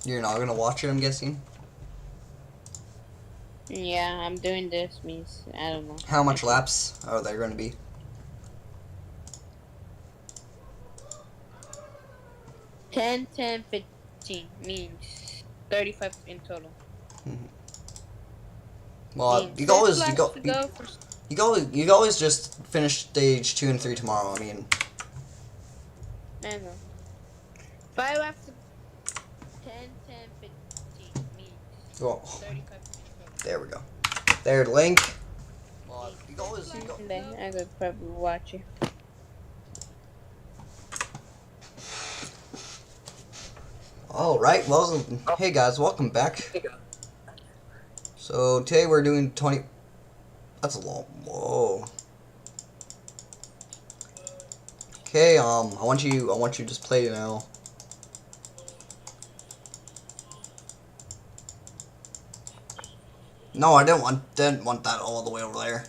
You're not gonna watch it, I'm guessing. Yeah, I'm doing this means I don't know. How much laps are there gonna be? 10, 10, 15 means 35 in total. Well, Means 6 laps to go for. you can always just finish stage 2 and 3 tomorrow. I mean, I know. 5 laps to 10, 10, 15 means well, 35 in total. there we go. There, Link. Well, Means you can 6 always you go. laps. Then I could probably watch it. All right. Well, hey guys, welcome back. So today we're doing 20. That's a long. Whoa. Okay. I want you to just play now. No, I didn't want that all the way over there.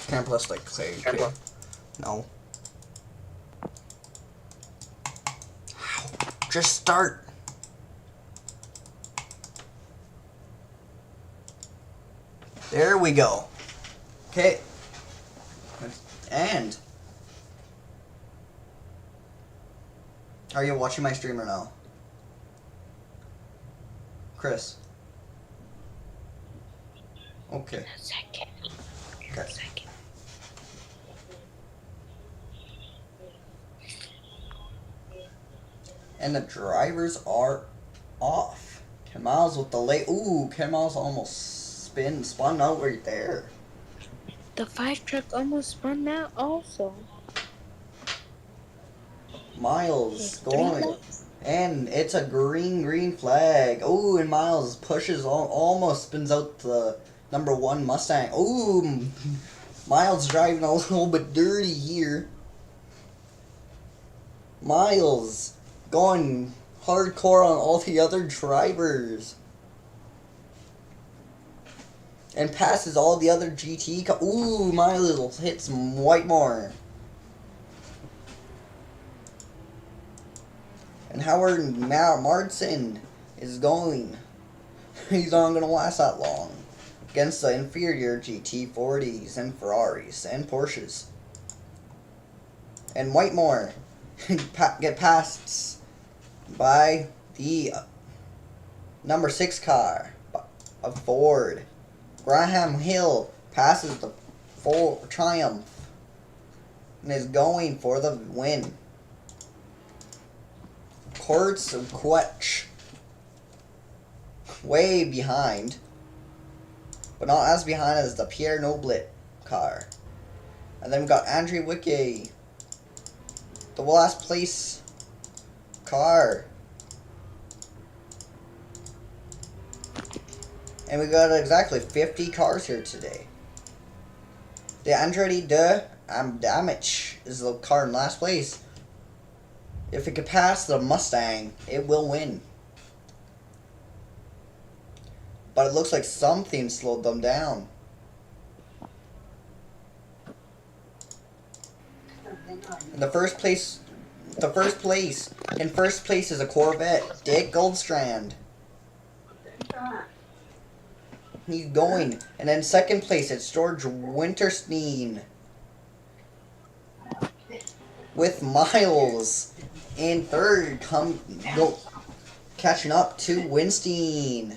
Can't press like say okay. No. Just start. There we go. Okay. And are you watching my stream or no? Chris. Okay. A second. Okay. A second. And the drivers are off. Ken Miles with the late. Ooh, Ken Miles almost spun out right there. The 5 truck almost spun out also. Miles Three going. laps? And it's a green flag. Ooh, and Miles pushes almost spins out the number 1 Mustang. Ooh, Miles driving a little bit dirty here. Miles going hardcore on all the other drivers. And passes all the other GT. Ooh, Miles hits Whitemore. And Howard Martin is going. He's not going to last that long. Against the inferior GT40s and Ferraris and Porsches. And Whitemore get passed by the number 6 car of Ford. Graham Hill passes the full Triumph and is going for the win. Kurtz and Quetch way behind, but not as behind as the Pierre Noblet car. And then we got Andrew Wicke, the last place car. And we got exactly 50 cars here today. The Andretti de Damage is the car in last place. If it could pass the Mustang, it will win. But it looks like something slowed them down. In first place is a Corvette, Dick Goldstrand. He's going. And then second place, it's George Winterstein. With Miles. In third, catching up to Winstein.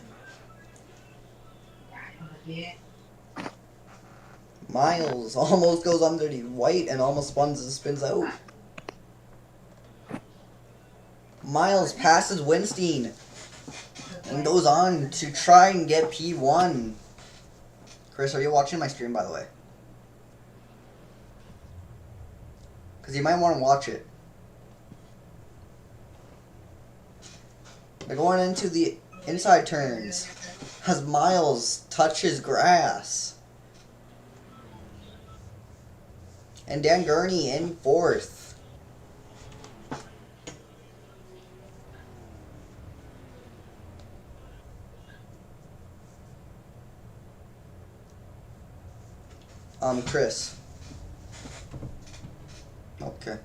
Miles almost goes under the white and almost spins out. Miles passes Winstein and goes on to try and get P1. Chris, are you watching my stream, by the way? Because you might want to watch it. They're going into the inside turns as Miles touches grass. And Dan Gurney in fourth. Chris. Okay.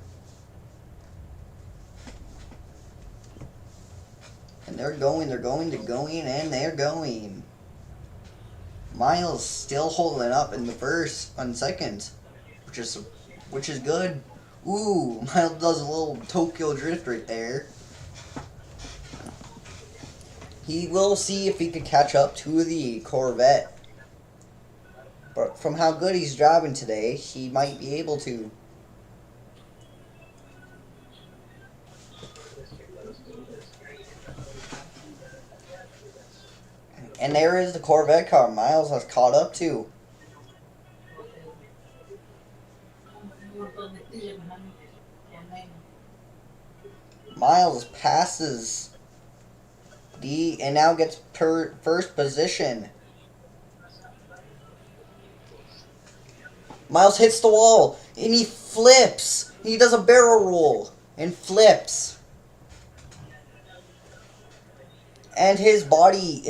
And they're going, and they're going. Miles still holding up in the first, on second, which is good. Ooh, Miles does a little Tokyo drift right there. He will see if he can catch up to the Corvette. But from how good he's driving today, he might be able to. And there is the Corvette car Miles has caught up to. Miles passes and now gets first position. Miles hits the wall and he flips. He does a barrel roll and flips. And his body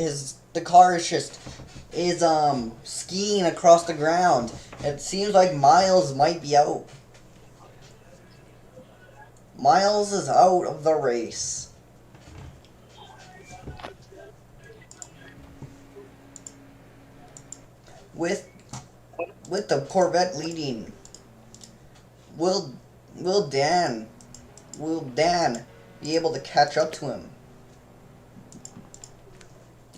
the car is skiing across the ground. It seems like Miles might be out. Miles is out of the race. With the Corvette leading, will Dan be able to catch up to him?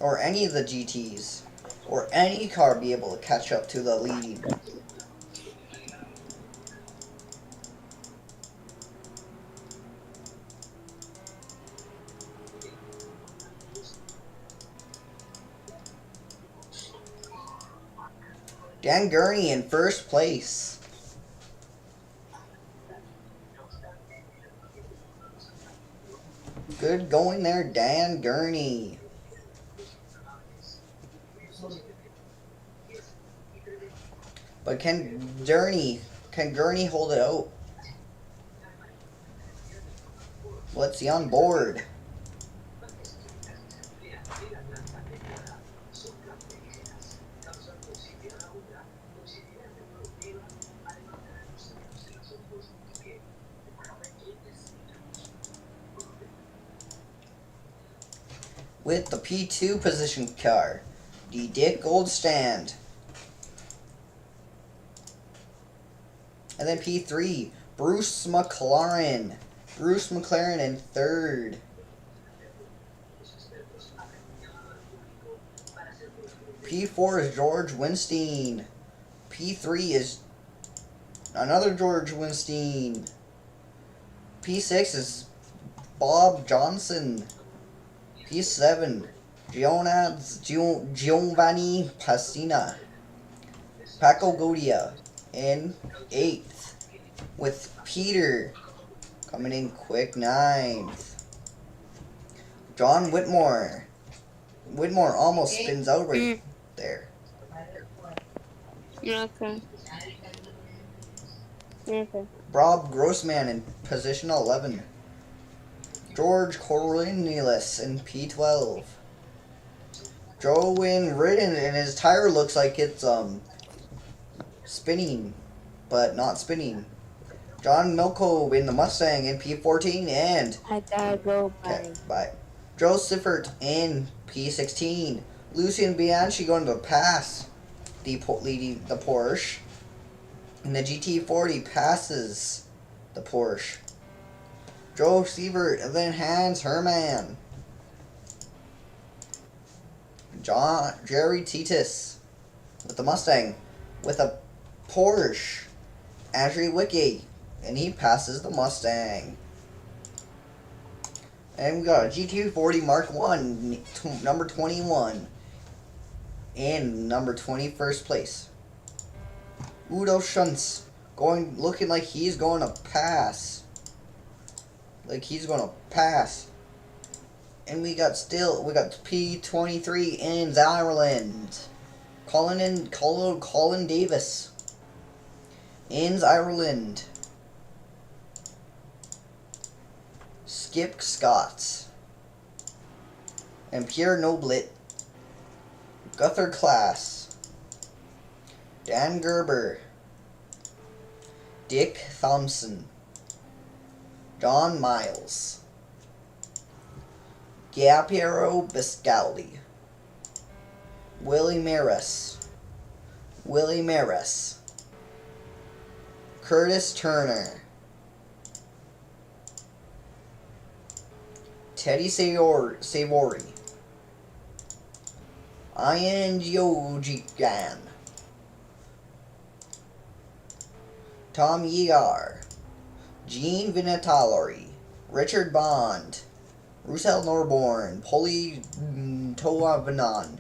Or any of the GTs? Or any car be able to catch up to the leading? Dan Gurney in first place. Good going there, Dan Gurney. But can Gurney hold it out? Let's see on board. With the P2 position car, the Dick Goldstand. And then P3, Bruce McLaren. Bruce McLaren in third. P4 is George Winstein. P3 is another George Winstein. P6 is Bob Johnson. P7, Giovanni Passina. Paco Godia in 8th. With Peter coming in quick 9th. John Whitmore. Whitmore almost spins out right there. Okay. Okay. Rob Grossman in position 11. George Cornelius in P12. Joe Wynn Ridden, and his tire looks like it's spinning, but not spinning. John Milko in the Mustang in P14, and I gotta go bye. Joe Siffert in P16. Lucian Bianchi going to pass leading the Porsche. And the GT40 passes the Porsche. Joe Sievert, and then Hans Hermann. Jerry Titus with the Mustang. With a Porsche. Andrew Wicke, and he passes the Mustang. And we got a GT40 Mark 1, number 21. In number 20, first place. Udo Schunz looking like he's going to pass. And we got P23 in Ireland. Colin Davis in Ireland. Skip Scott and Pierre Noblet. Guthrie Class. Dan Gerber. Dick Thompson. John Miles. Gapiero Biscaldi. Willie Maris. Curtis Turner. Teddy Savory. Ian Yojigan. Tom Year. Gene Vinatalori. Richard Bond. Roussel Norborn. Poli Toavanon.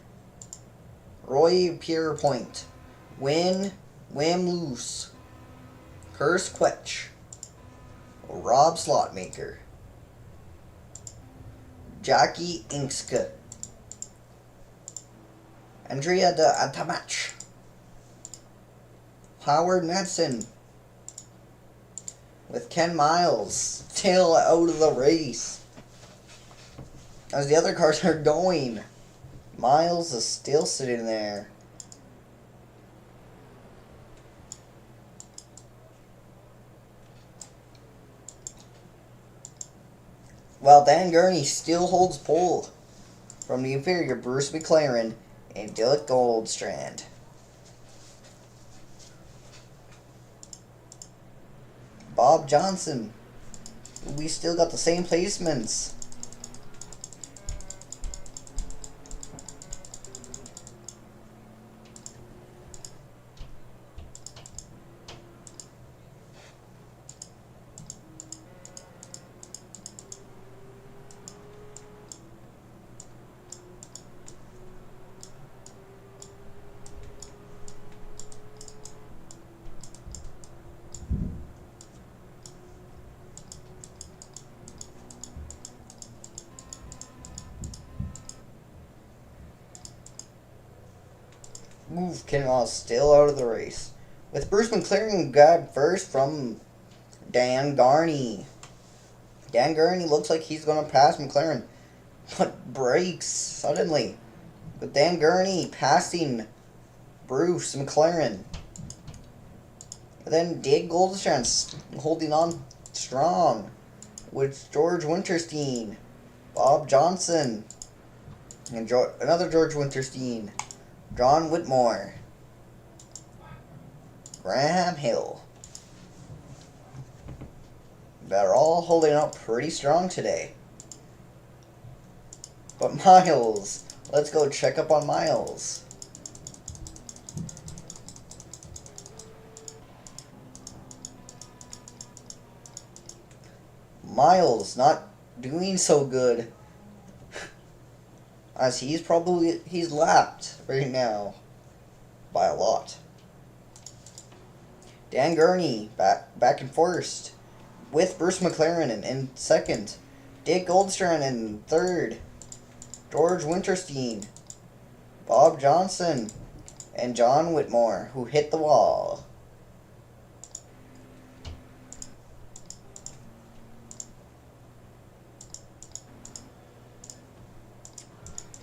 Roy Pierrepoint. Wim Loose. Hurst Quetch. Rob Slotmaker. Jackie Inkska. Andrea de Atamach. Howard Madsen. With Ken Miles still out of the race. As the other cars are going, Miles is still sitting there. While Dan Gurney still holds pole from the inferior Bruce McLaren and Dylan Goldstrand. Bob Johnson. We still got the same placements. Ken Miles still out of the race. With Bruce McLaren grabbed first from Dan Garney. Dan Gurney looks like he's going to pass McLaren, but breaks suddenly. With Dan Gurney passing Bruce McLaren. And then Dig Goldstrand holding on strong with George Winterstein, Bob Johnson, and another George Winterstein, John Whitmore, Graham Hill. They're all holding up pretty strong today. But Miles, let's go check up on Miles. Miles not doing so good. As he's lapped right now by a lot. Dan Gurney back in first with Bruce McLaren in second. Dick Goldstrand in third. George Winterstein, Bob Johnson, and John Whitmore, who hit the wall.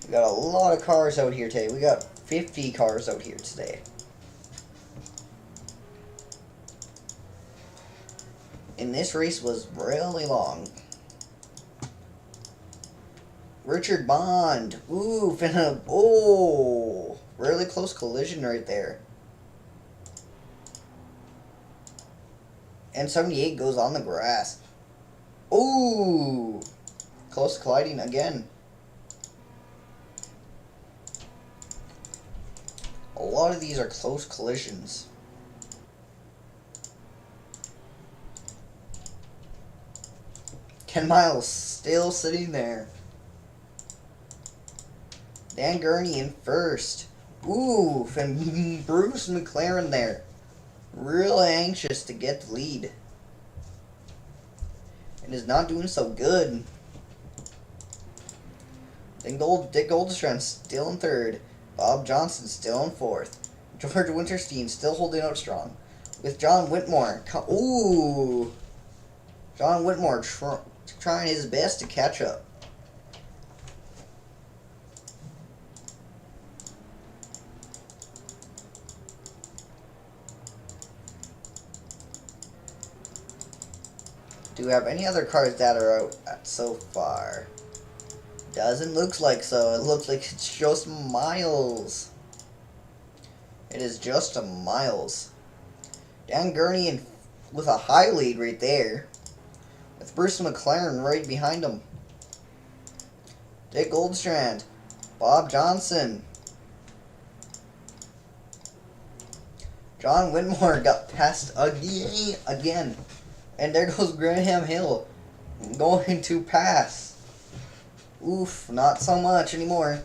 We got a lot of cars out here today. We got 50 cars out here today. And this race was really long. Richard Bond. Ooh, really close collision right there. And 78 goes on the grass. Ooh, close colliding again. A lot of these are close collisions. Ken Miles still sitting there. Dan Gurney in first. Ooh, and Bruce McLaren there. Really anxious to get the lead. And is not doing so good. Dick Goldstrand still in third. Bob Johnson still in fourth. George Winterstein still holding up strong. With John Whitmore. Ooh. John Whitmore trying his best to catch up. Do we have any other cars that are out so far? Doesn't look like so. It looks like it's just Miles. It is just a Miles. Dan Gurney with a high lead right there. With Bruce McLaren right behind him. Dick Goldstrand. Bob Johnson. John Whitmore got passed again. And there goes Graham Hill going to pass. Oof, not so much anymore.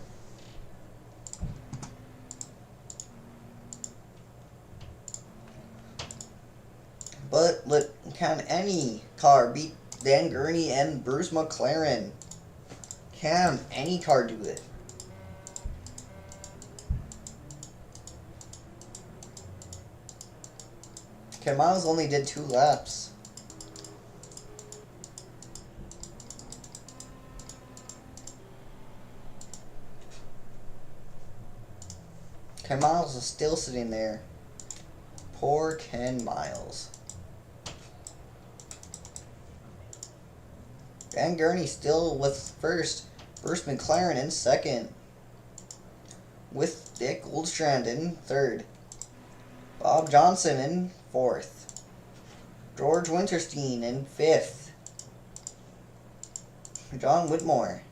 But can any car beat Dan Gurney and Bruce McLaren? Can any car do it? Okay, Miles only did 2 laps. Ken Miles is still sitting there. Poor Ken Miles. Dan Gurney still with first. Bruce McLaren in second. With Dick Goldstrand in third. Bob Johnson in fourth. George Winterstein in fifth. John Whitmore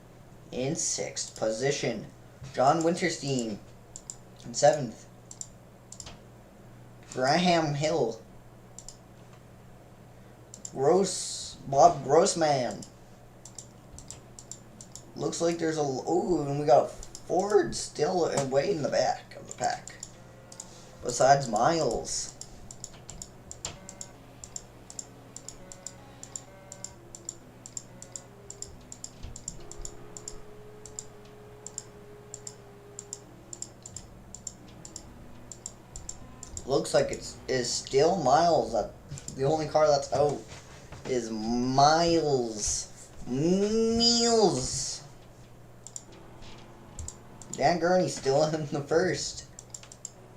in sixth position. John Winterstein in seventh. Graham Hill. Bob Grossman. Looks like there's and we got Ford still way in the back of the pack. Besides Miles. Looks like it is still Miles. The only car that's out is Miles. Dan Gurney still in the first,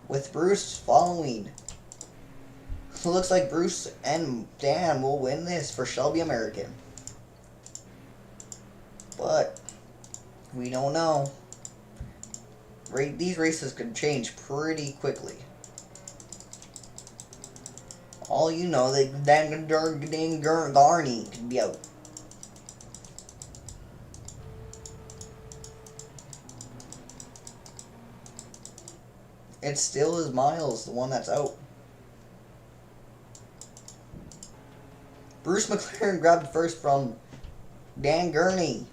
with Bruce following. Looks like Bruce and Dan will win this for Shelby American. But we don't know. These races could change pretty quickly. All you know, that Dan Gurney could be out. It still is Miles, the one that's out. Bruce McLaren grabbed first from Dan Gurney.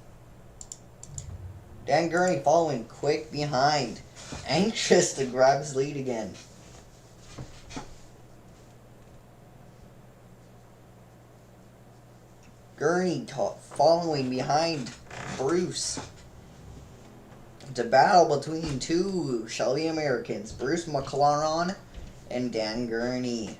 Dan Gurney following quick behind. Anxious to grab his lead again. Gurney following behind Bruce. It's a battle between two Shelby Americans, Bruce McLaren and Dan Gurney.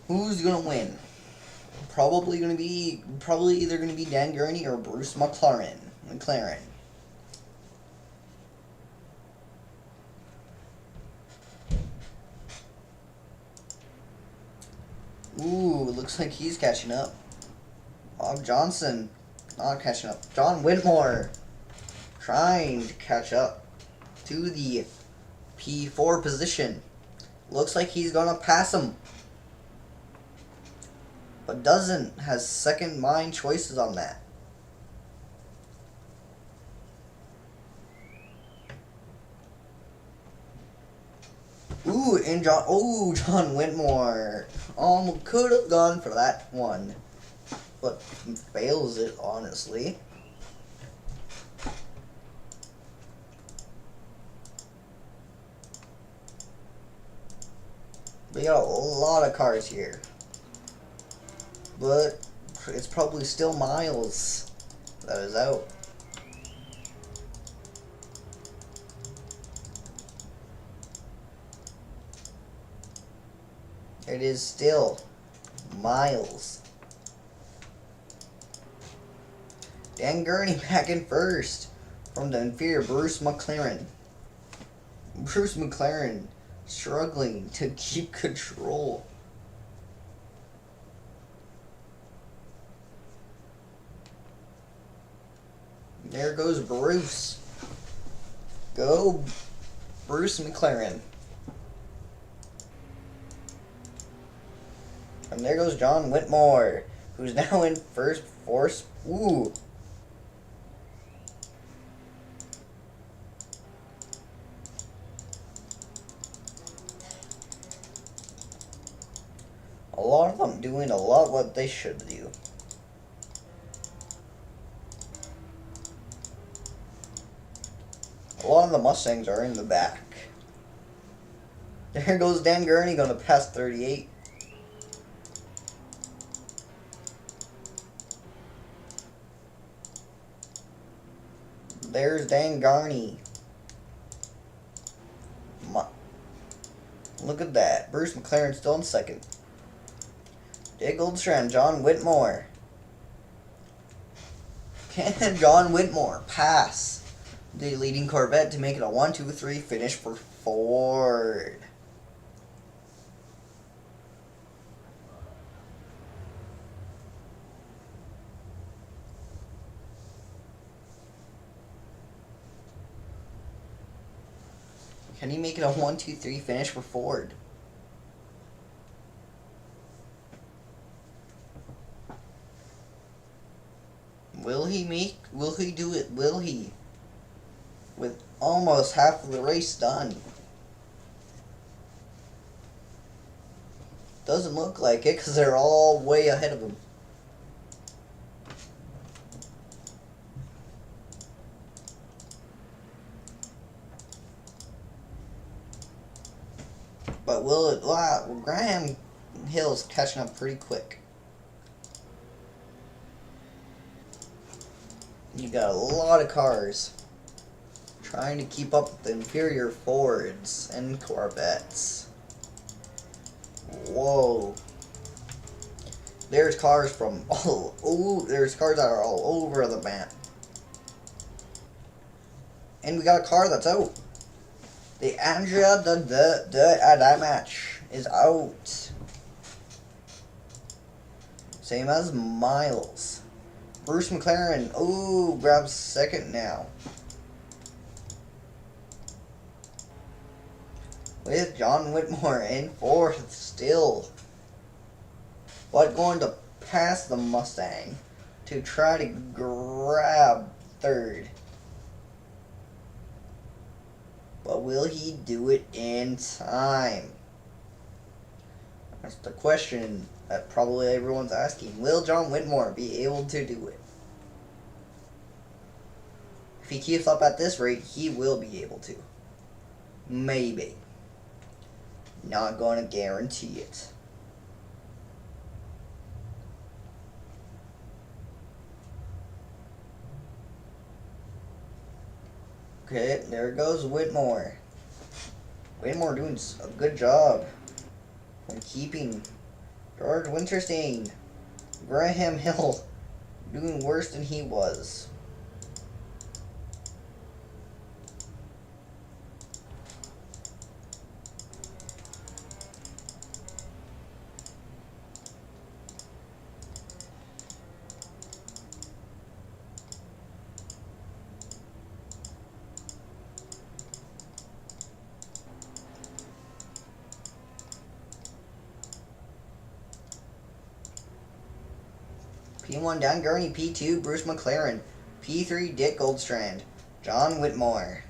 Who's gonna win? Probably either gonna be Dan Gurney or Bruce McLaren. Ooh, looks like he's catching up. Bob Johnson not catching up. John Whitmore trying to catch up to the P4 position. Looks like he's gonna pass him. But doesn't. Has second mind choices on that. Ooh, and John Whitmore. Could have gone for that one. But fails it, honestly. We got a lot of cars here. But it's probably still Miles that is out. It is still Miles. Dan Gurney back in first from the inferior Bruce McLaren. Bruce McLaren struggling to keep control. There goes Bruce. Go, Bruce McLaren. And there goes John Whitmore, who's now in first force. Ooh. A lot of them doing a lot what they should do. A lot of the Mustangs are in the back. There goes Dan Gurney going to pass 38. There's Dan Gurney. Look at that. Bruce McLaren still in second. Dick Goldstrand, John Whitmore. Can John Whitmore pass the leading Corvette to make it a 1-2-3 finish for Ford? Can he make it a 1-2-3 finish for Ford? Will he do it? Will he? With almost half of the race done. Doesn't look like it because they're all way ahead of him. But will it? Wow, Graham Hill's catching up pretty quick. You got a lot of cars trying to keep up with the inferior Fords and Corvettes. Whoa. There's cars from there's cars that are all over the map. And we got a car that's out. The Andrea that match is out. Same as Miles. Bruce McLaren, grabs second now. With John Whitmore in fourth still. But going to pass the Mustang to try to grab third. But will he do it in time? That's the question that probably everyone's asking. Will John Whitmore be able to do it? If he keeps up at this rate, he will be able to. Maybe. Not going to guarantee it. Okay, there goes Whitmore. Whitmore doing a good job from keeping George Winterstein, Graham Hill doing worse than he was. P1 Dan Gurney, P2 Bruce McLaren, P3 Dick Goldstrand, John Whitmore.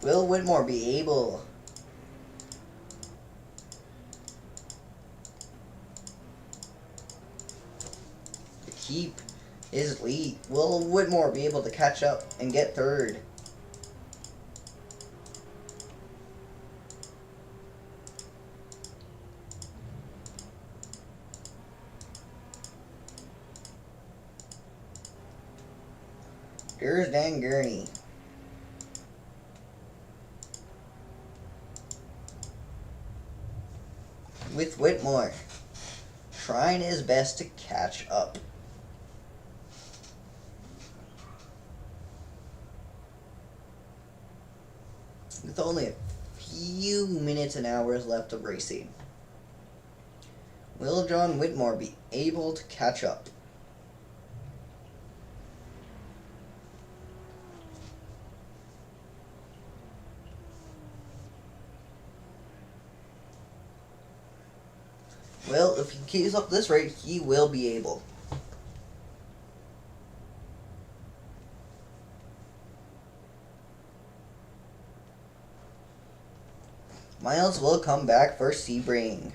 Will Whitmore be able to keep his lead? Will Whitmore be able to catch up and get third? Here's Dan Gurney. With Whitmore trying his best to catch up. with only a few minutes and hours left of racing. Will John Whitmore be able to catch up? Well, if he keeps up this rate, he will be able. Miles will come back for Sebring.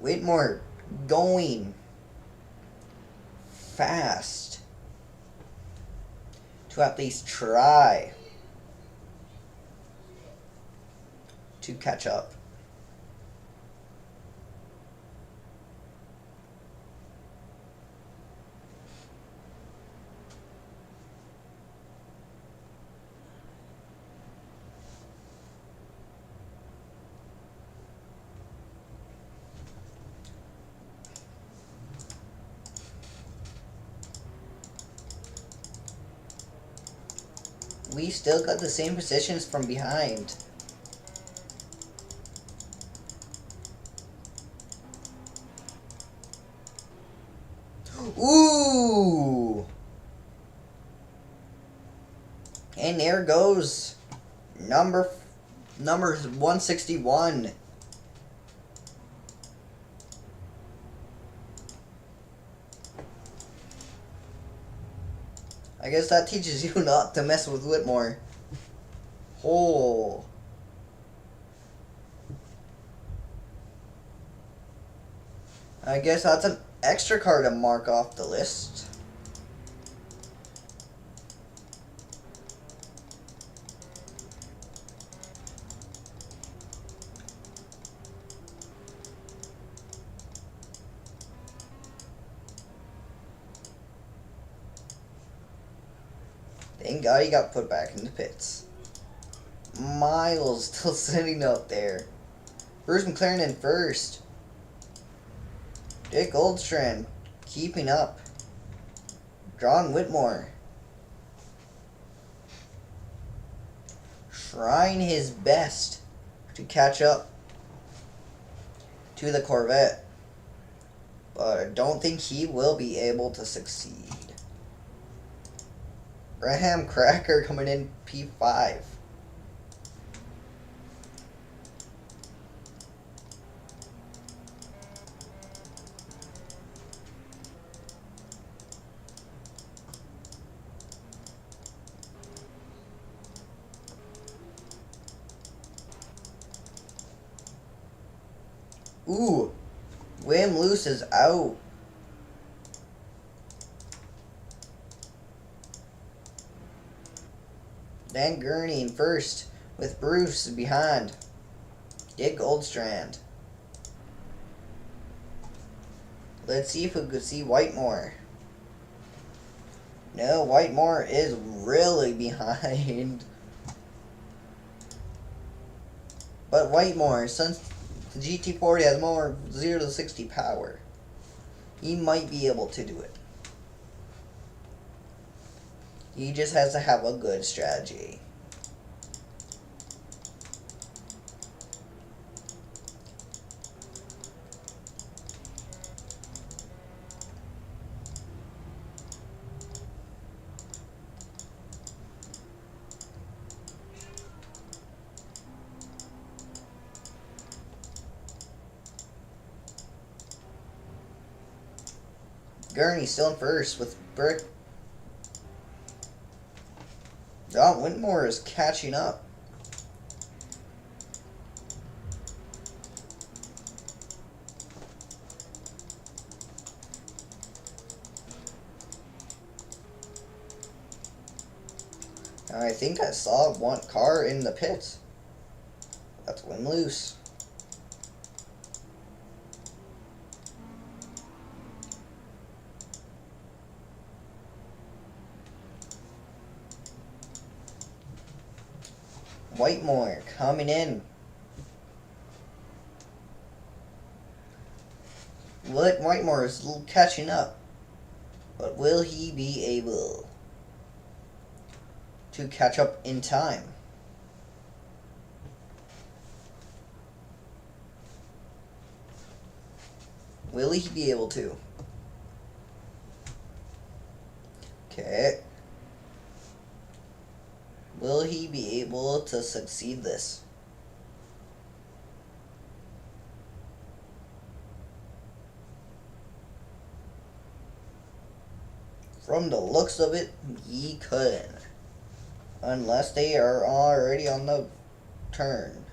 Whitmore going fast to at least try to catch up. We still got the same positions from behind. Ooh! And there goes number 161. I guess that teaches you not to mess with Whitmore. Oh. I guess that's an extra car to mark off the list. Thank God he got put back in the pits. Miles still sitting up there. Bruce McLaren in first. Dick Goldstrand keeping up. John Whitmore trying his best to catch up to the Corvette, but I don't think he will be able to succeed. Graham Cracker coming in P5. Ooh, William Luce is out. Dan Gurney in first, with Bruce behind. Dick Goldstrand. Let's see if we could see Whitmore. No, Whitmore is really behind. But Whitmore, since the GT40 has more 0 to 60 power, he might be able to do it. He just has to have a good strategy. Gurney still in first with Brick. John Whitmore is catching up. I think I saw one car in the pits. That's Win Loose. Whitmore coming in. Whitmore is catching up. But will he be able to catch up in time? Will he be able to? Okay. Will he be able to succeed this? From the looks of it, he couldn't. Unless they are already on the turn.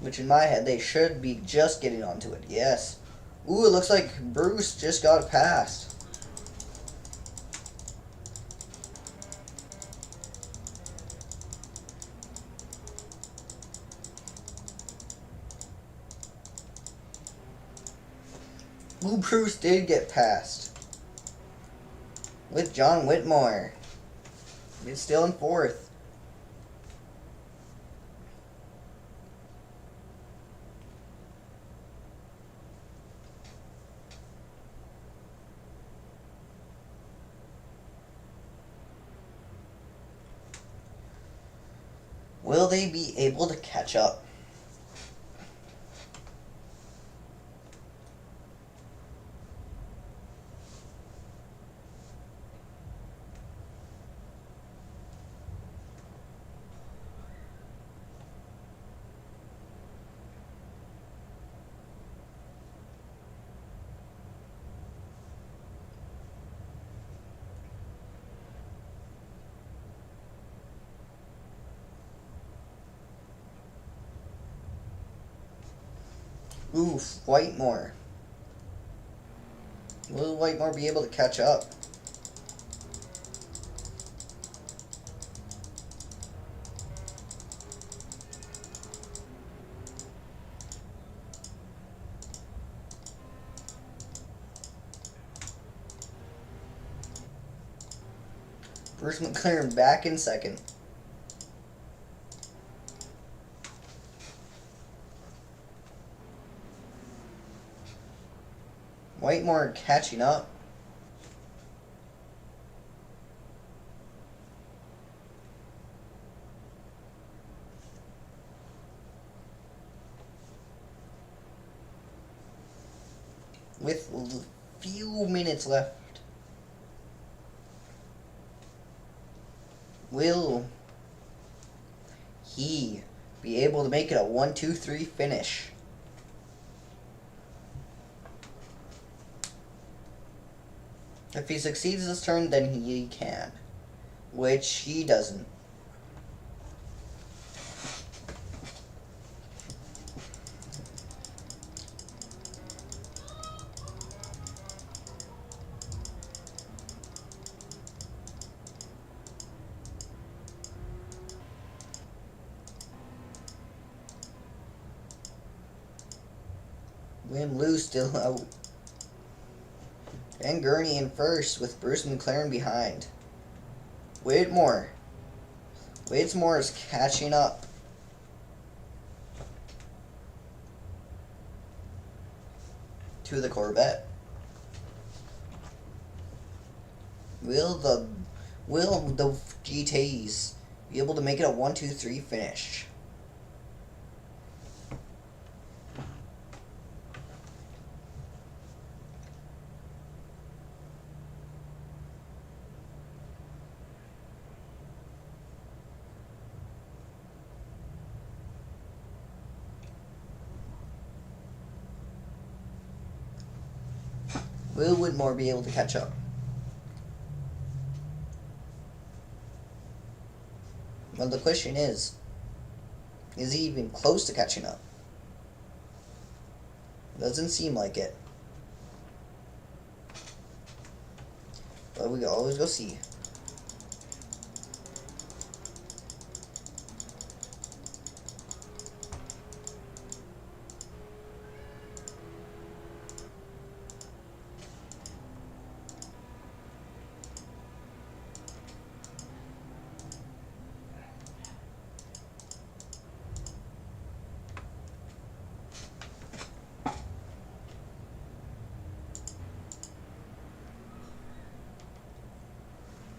Which in my head, they should be just getting onto it. Yes. Ooh, it looks like Bruce just got past. Ooh, Bruce did get past. With John Whitmore. He's still in fourth. Will they be able to catch up? Oof, Whitemore. Will Whitemore be able to catch up? Bruce McLaren back in second. Whitemore catching up. With few minutes left. Will he be able to make it a 1-2-3 finish? If he succeeds this turn, then he can. Which he doesn't. Win Lou still out. And Gurney in first with Bruce McLaren behind. Whitmore. Whitmore is catching up. To the Corvette. Will the GTs be able to make it a 1-2-3 finish? Will Whitmore be able to catch up? Well, the question is he even close to catching up? Doesn't seem like it. But we can always go see.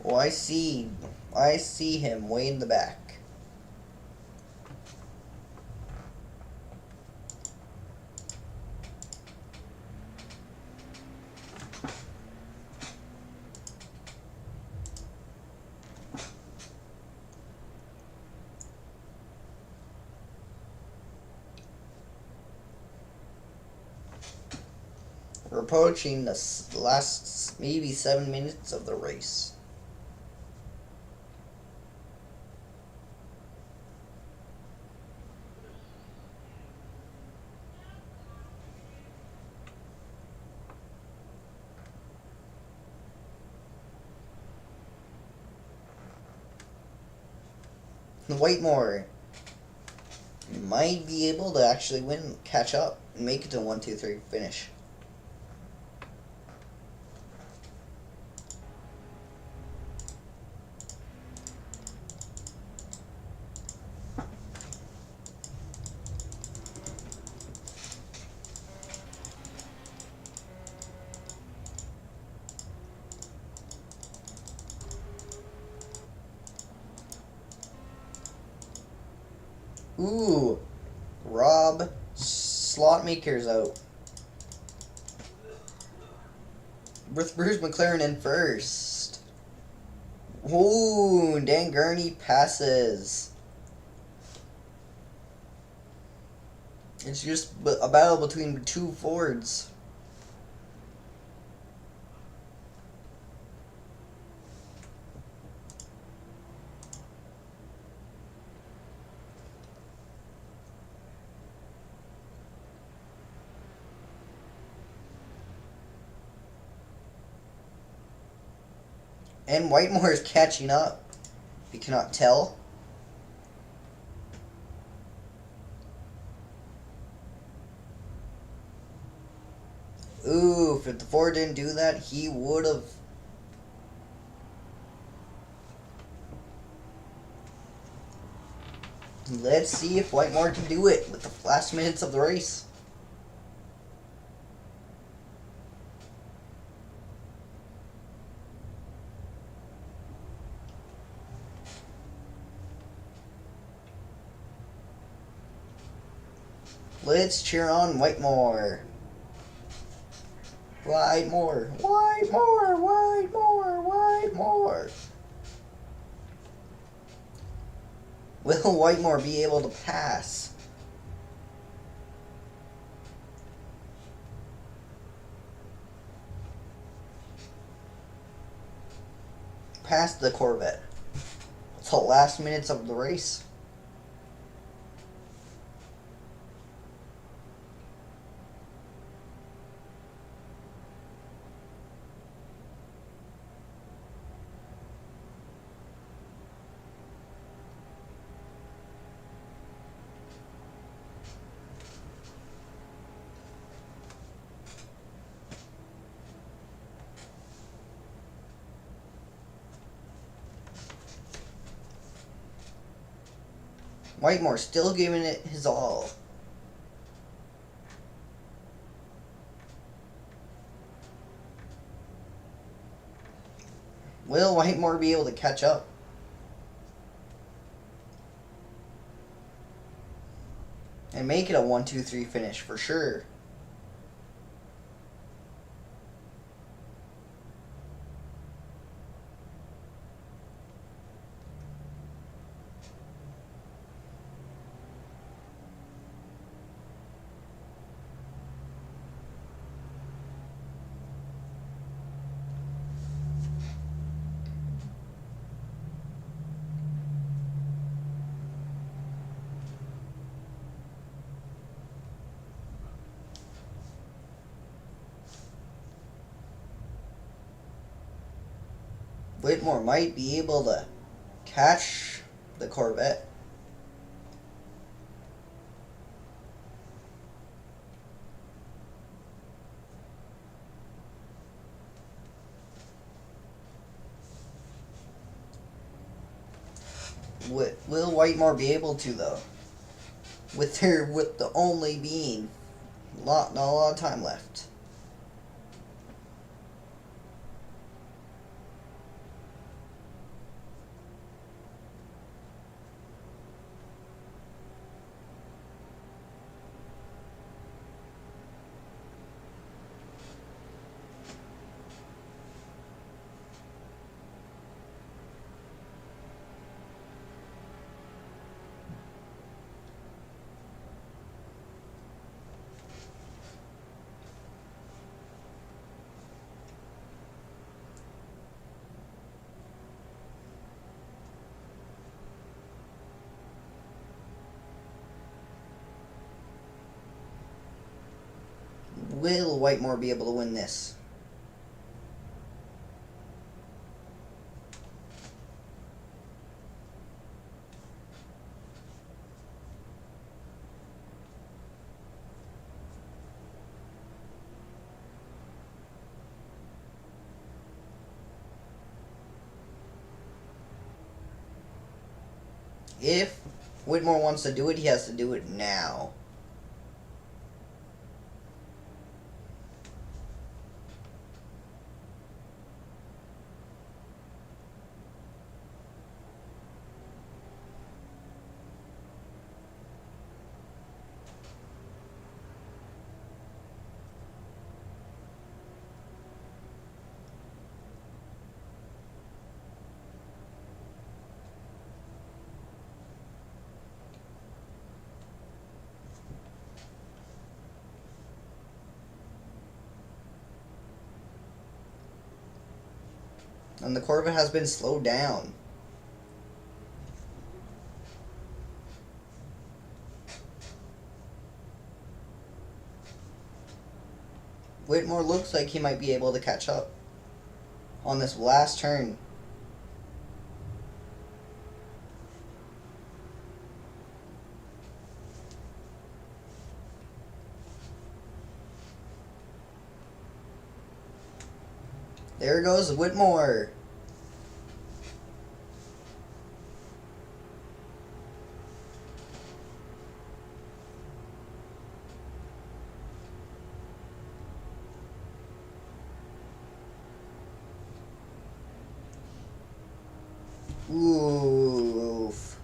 Oh, I see him way in the back. We're approaching the last maybe 7 minutes of the race. Whitemore might be able to actually win, catch up, and make it to 1, 2, 3 finish. Ooh, Rob Slotmaker's out. With Bruce McLaren in first. Ooh, Dan Gurney passes. It's just a battle between two Fords. And Whitemore is catching up. If you cannot tell. Ooh, if the Ford didn't do that, he would have. Let's see if Whitemore can do it with the last minutes of the race. Let's cheer on Whitemore. Whitemore, Whitemore, Whitemore, Whitemore. Will Whitemore be able to pass? Past the Corvette. It's the last minutes of the race. Whitemore still giving it his all. Will Whitemore be able to catch up? And make it a 1, 2, 3 finish for sure. Whitemore might be able to catch the Corvette. Will Whitemore be able to though? With the only being not a lot of time left. Will Whitemore be able to win this? If Whitmore wants to do it, he has to do it now. And the Corvette has been slowed down. Whitmore looks like he might be able to catch up on this last turn. There goes Whitmore. Oof.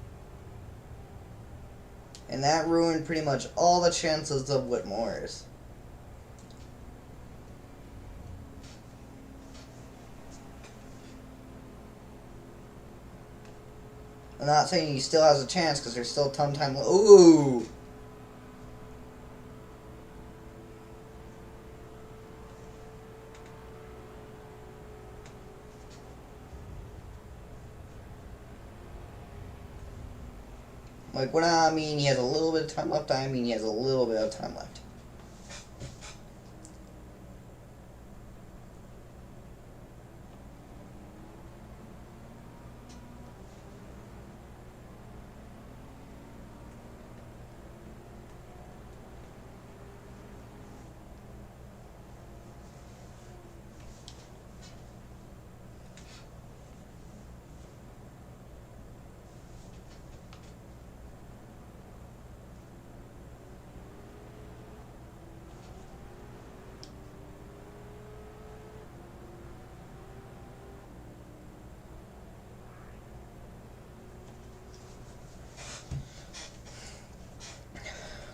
And that ruined pretty much all the chances of Whitmore's. I'm not saying he still has a chance because there's still ton time. Ooh. Like, when I mean he has a little bit of time left, I mean he has a little bit of time left.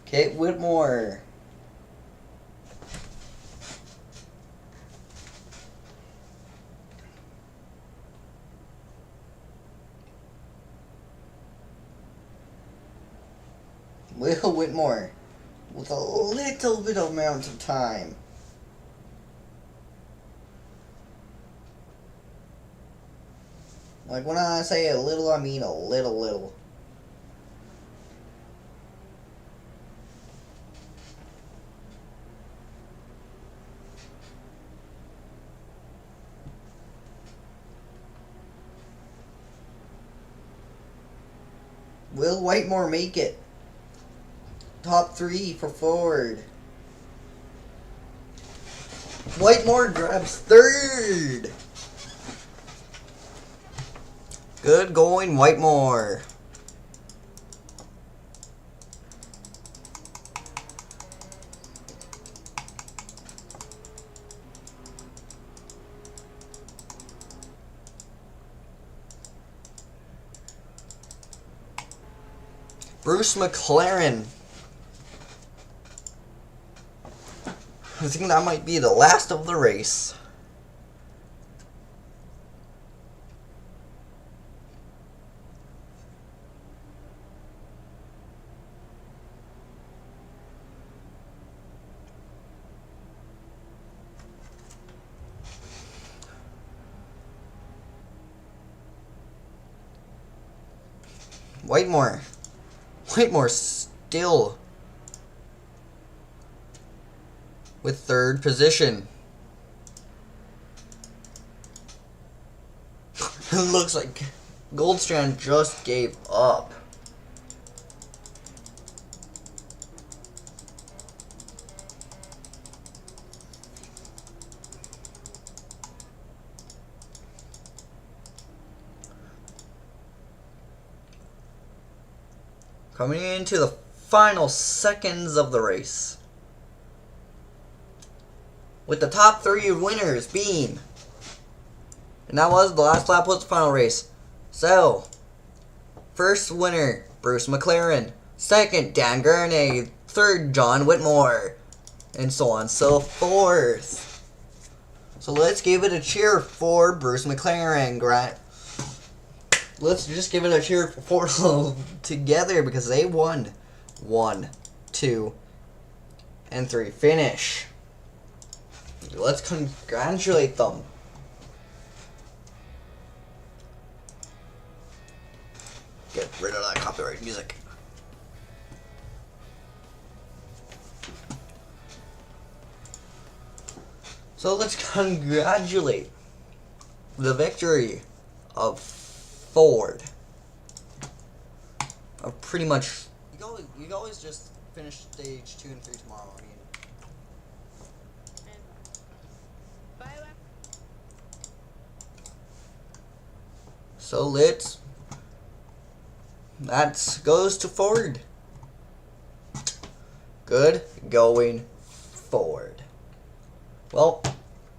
Okay, Whitmore. Will Whitmore with a little bit of amount of time. Like, when I say a little, I mean a little. Will Whitemore make it? Top 3 for Ford. Whitemore grabs 3rd. Good going, Whitemore. Bruce McLaren. I think that might be the last of the race. Whitemore still with third position. It looks like Goldstrand just gave up. Coming into the final seconds of the race, with the top 3 winners being, and that was the last lap was the final race. So, first winner, Bruce McLaren. Second, Dan Gurney. Third, John Whitmore. And so on and so forth. So let's give it a cheer for Bruce McLaren, Grant. Let's just give it a cheer for together because they won 1, 2, and 3 finish. Let's congratulate them. Get rid of that copyright music. So let's congratulate the victory of Ford. Of pretty much, you can always just finish stage 2 and 3 tomorrow. I mean, so that goes to Ford. Good going forward. Well,